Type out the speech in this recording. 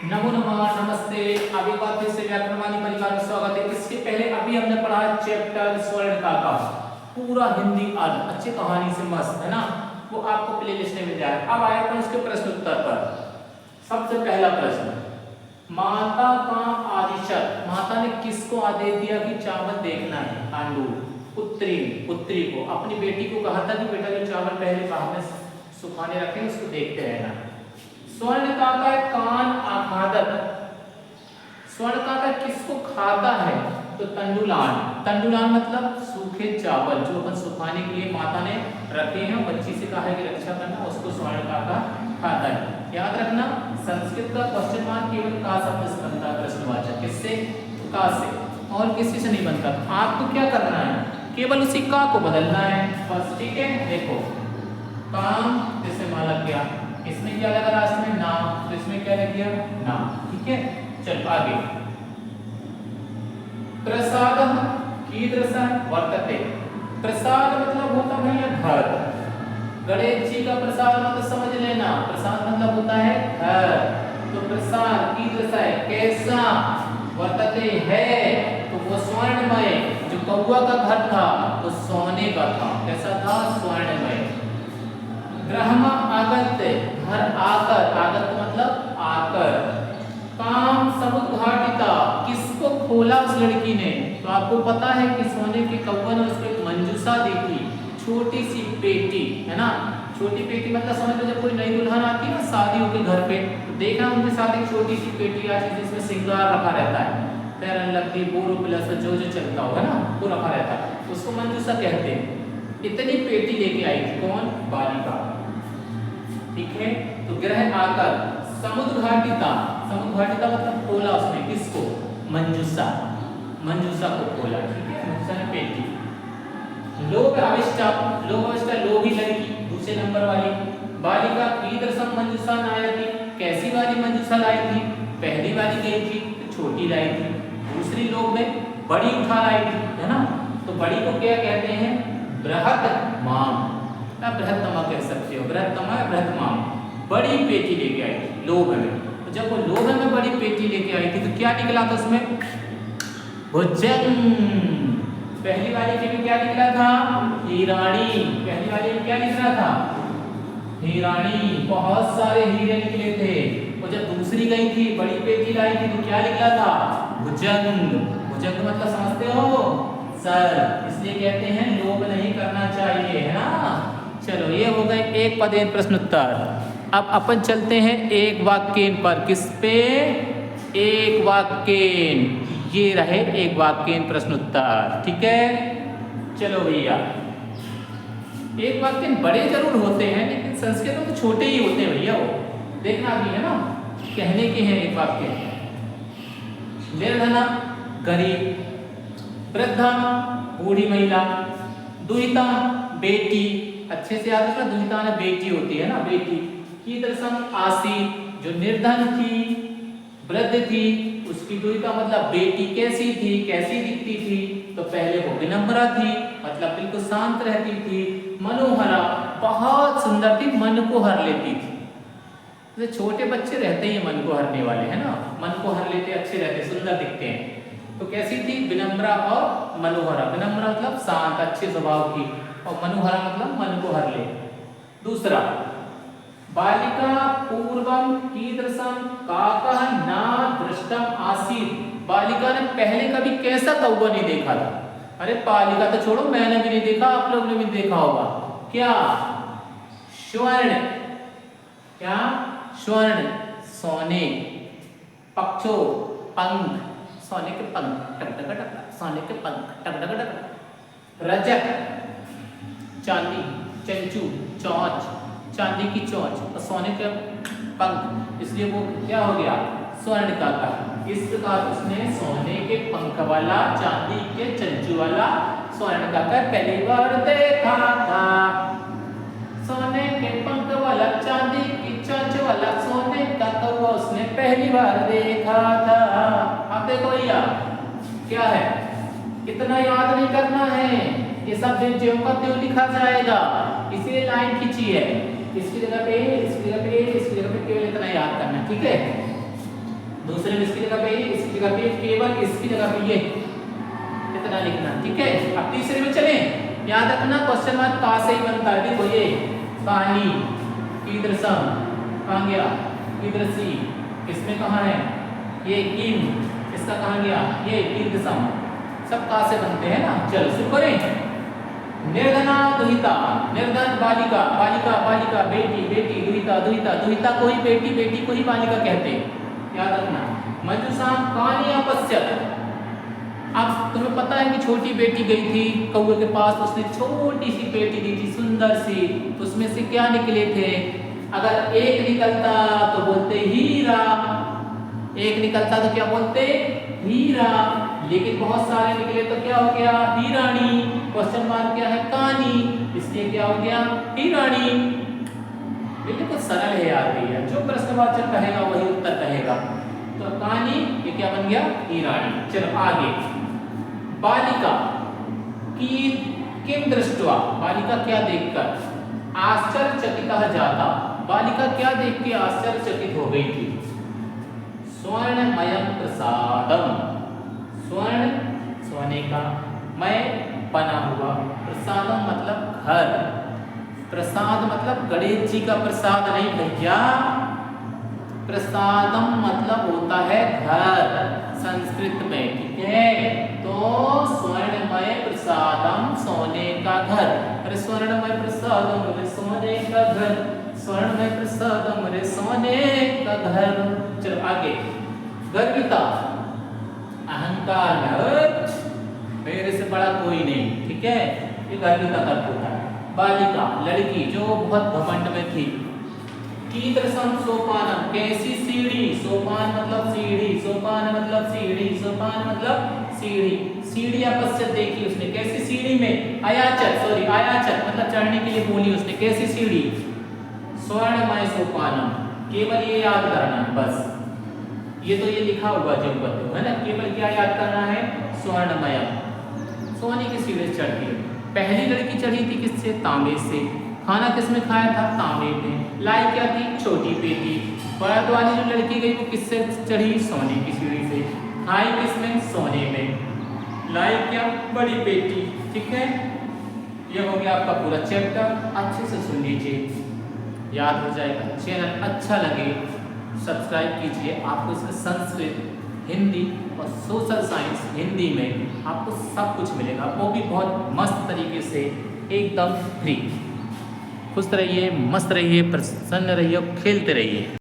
नमो नमः, नमस्ते। अभी बात फिर से व्याकरणवाणी परिवार में स्वागत है। इसके पहले अभी हमने पढ़ा चैप्टर स्वर्णका का पूरा हिंदी अर्थ अच्छी कहानी से मस्त है ना, वो आपको प्लेलिस्ट में मिल जाएगा। अब आए अपन उसके प्रश्न उत्तर पर। सबसे पहला प्रश्न, माता का आदेशक, माता ने किसको आदेश दिया कि चावल देखना है? पांडु पुत्री पुत्री को, अपनी बेटी को कहा था कि बेटा जो चावल पहले बाहर में सुखाने रखे उसको देखते रहना। स्वर्णका का कान आखादक, स्वर्णका किसको खाता है? तो तंडुलान। तंडुलान मतलब सूखे चावल जो अपन सुखाने के लिए माता ने रखे हैं, बच्ची से कहा है कि रक्षा करना, उसको स्वर्णका खाता है। याद रखना संस्कृत का क्वेश्चन मार्क केवल का शब्द से बनता है, प्रश्नवाचक किससे? का से, और किसी से नहीं बनता। तो आपको क्या करना है, केवल उसी का को बदलना है बस, ठीक है। देखो काम जैसे माला किया, इसमें क्या लगा लास्ट में? ना, तो इसमें क्या लग गया? ना, ठीक है। चल आगे। प्रसाद कीदृश वर्तते, प्रसाद मतलब होता भैया घर। गणेश जी का प्रसाद मतलब समझ लेना, प्रसाद मतलब होता है घर। तो प्रसाद कीदृश है, कैसा? वर्तते है, तो वो स्वर्णमय। जो कौवा का घर था वो सोने का था। कैसा था? स्वर्णमय। ग्रहमा आगत्य, घर आकर, आगत मतलब आकर। काम समुद्घाटिता, किसको खोला उस लड़की ने? तो आपको पता है कि सोने के कौवा ने उसको एक मंजूषा दी थी, छोटी सी पेटी, है ना। छोटी पेटी मतलब समझ लो जब कोई नई दुल्हन आती है ना शादी होके घर पे, तो देखना उनके साथ एक छोटी सी पेटी आती है जिसमें श्रृंगार रखा रहता है, फेरन लवली बोरो प्लस जो जो चलता होगा ना वो रखा रहता है, उसको मंजूषा कहते हैं। इतनी पेटी लेके आई थी कौन? बालिका, ठीक है। तो ग्रह आकर समुद्घाटिता, समुद्घाटिता मतलब खोला उसने, किसको? मंजूषा, मंजूषा को खोला, ठीक है। मंजूषा ने पेटी। लोभ अविष्टा, लोभ अविष्टा लोभी लड़की, दूसरे नंबर वाली। बालिका कीदृशम मंजूषा नायति, कैसी वाली मंजूषा लाई थी? पहली वाली गई थी तो छोटी लाई थी, दूसरी लोग में बड़ी उठा लाई थी, है ना। तो बड़ी को क्या कहते हैं? बृहत माम, बृहत्तमा कह सकते हो, बृहत्तमा या बृहत्तमाम। बड़ी पेटी लेके आई थी लोभ में। तो जब वो लोभ में बड़ी पेटी लेके आई थी तो क्या निकला था उसमें? भुजंग। पहली वाली के में क्या निकला था? हीराणी। पहली वाली में क्या निकला था? हीराणी, बहुत सारे हीरे निकले थे। और जब दूसरी गई थी बड़ी पेटी लाई थी तो क्या निकला था? भुजंग। भुजंग मतलब समझते हो? सर, इसलिए कहते हैं लोभ नहीं करना चाहिए, है ना। चलो ये हो गए एक पदेन प्रश्न उत्तर। अब अपन चलते हैं एक वाक्यन पर। किस पे? एक वाक्यन। ये रहे एक वाक्यन प्रश्न उत्तर, ठीक है। चलो भैया, एक वाक्यन बड़े जरूर होते हैं लेकिन संस्कृत में तो छोटे ही होते हैं भैया, वो देखना भी है ना, कहने के हैं एक वाक्य। निर्धना गरीब, वृद्धा बूढ़ी महिला, दुहिता बेटी, अच्छे से याद रखना दुहिता में बेटी होती है ना, बेटी। कीदृशम आसी, जो निर्धन थी, वृद्ध थी, उसकी दुहिता मतलब बेटी कैसी थी, कैसी दिखती थी? तो पहले वो विनम्रा थी, मतलब बिल्कुल शांत रहती थी। मनोहरा, बहुत सुंदर थी, मन को हर लेती थी। तो छोटे बच्चे रहते ही मन को हरने वाले, है ना, मन को हर लेते, अच्छे रहते, सुंदर दिखते हैं। तो कैसी थी? विनम्रा और मनोहरा। विनम्रा मतलब शांत अच्छे स्वभाव की, और मनोहरा मतलब मन को हर ले। दूसरा, बालिका पूर्वम कीदृशम काकः न दृष्टम आसीत्, बालिका ने पहले कभी कैसा कौवा नहीं देखा था। अरे बालिका तो छोड़ो, मैंने भी नहीं देखा, आप लोग ने भी देखा होगा। क्या? स्वर्ण, क्या? स्वर्ण, सोने। पक्षो, पंख, सोने के पंख, टक टक टक, सोने के पंख, टक टक टक। रजक, चांदी, चंचू, चोंच, चांदी की चोंच, और सोने के पंख, इसलिए वो क्या हो गया? स्वर्णका का। इस प्रकार उसने सोने के पंख वाला, चांदी के चंचू वाला स्वर्णका का पहली बार देखा था। सोने के पंख वाला, चांदी की चोंच वाला, सोने का कौवा उसने पहली बार देखा था। अब देखो भैया क्या है, इतना याद नहीं करना है, ये सब ज्यों का त्यों लिखा जाएगा, इसीलिए लाइन खींची है। इसकी जगह पे, इसकी जगह पे, इसकी जगह पे केवल इतना याद करना है, ठीक है। दूसरे में इसकी जगह पे ये, इसकी जगह पे केवल इसकी जगह पे ये, इतना लिखना, ठीक है। अब तीसरे में चले, याद रखना क्वेश्चन मार्क का से ही बनता है। देखो ये कानी, कीदृशम, कहाँ गया, कीदृशी, इसमें कहाँ है ये किम, इसका कहाँ गया ये कीदृशम, सब का से बनते हैं ना। चलो शुरू करें। निर्धना दुहिता, निर्धन बालिका, बालिका बालिका, बेटी बेटी, दुहिता दुहिता, दुहिता को ही बेटी, बेटी को ही बालिका कहते हैं, याद रखना। मंजुषा कानी अपश्यत, अब तुम्हें पता है कि छोटी बेटी गई थी कौवे के पास, उसने छोटी सी बेटी दी थी सुंदर सी, तो उसमें से क्या निकले थे, अगर एक निकलता तो बोलते हीरा, एक निकलता तो क्या बोलते हीरा, लेकिन बहुत सारे निकले तो क्या हो गया हीरानी, क्वेश्चन मार्क क्या है कानी, इसलिए क्या हो गया हीरानी। ये कुछ सरल है यार भैया, जो प्रश्नवाचक कहेगा वही उत्तर कहेगा, तो कानी ये क्या बन गया हीरानी। चलो आगे, बालिका की किम दृष्ट्वा, बालिका क्या देखकर आश्चर्यचकितः जाता, बालिका क्या देख के आश्चर्यचकित हो गई थी। स्वर्णमयं प्रसादम, स्वर्ण सोने का, मय बना हुआ, प्रसादम मतलब घर, प्रसाद मतलब गणेश जी का प्रसाद नहीं भैया, प्रसादम मतलब होता है घर संस्कृत में, ठीक है। तो स्वर्णमय प्रसादम सोने का घर, अरे स्वर्णमय प्रसादम अरे सोने का घर, स्वर्णमय प्रसादम अरे सोने का घर। चलो आगे, गर्विता अहंकार में, मेरे से बड़ा कोई नहीं, ठीक है, ये गर्विता का होता है। बालिका लड़की जो बहुत घमंड में थी। कीदृशम सोपानम, कैसी सीढ़ी, सोपान मतलब सीढ़ी, सोपान मतलब सीढ़ी, सोपान मतलब सीढ़ी, सीढ़ी आपस देखी उसने, कैसी सीढ़ी में, आयाचत सॉरी आयाचत मतलब चढ़ने के लिए बोली उसने, कैसी सीढ़ी, स्वर्णमय सोपानम, केवल ये याद करना है बस, ये तो ये लिखा हुआ जो बताओ है ना, केवल क्या याद करना है स्वर्णमय, सोने की सीढ़ी चढ़ती है। पहली लड़की चढ़ी थी किससे, तांबे से, खाना किसमें खाया था, तांबे में, लाई क्या थी, छोटी पेटी, बाद वाली जो लड़की गई वो किससे चढ़ी, सोने की सीढ़ी से, खाई किसमें, सोने में, लाई क्या, बड़ी पेटी, ठीक है। ये हो गया आपका पूरा चैप्टर, अच्छे से सुन लीजिए, याद हो जाएगा। चैनल अच्छा लगे सब्सक्राइब कीजिए, आपको इसमें संस्कृत, हिंदी और सोशल साइंस हिंदी में आपको सब कुछ मिलेगा, वो भी बहुत मस्त तरीके से एकदम फ्री। खुश रहिए, मस्त रहिए, प्रसन्न रहिए, खेलते रहिए।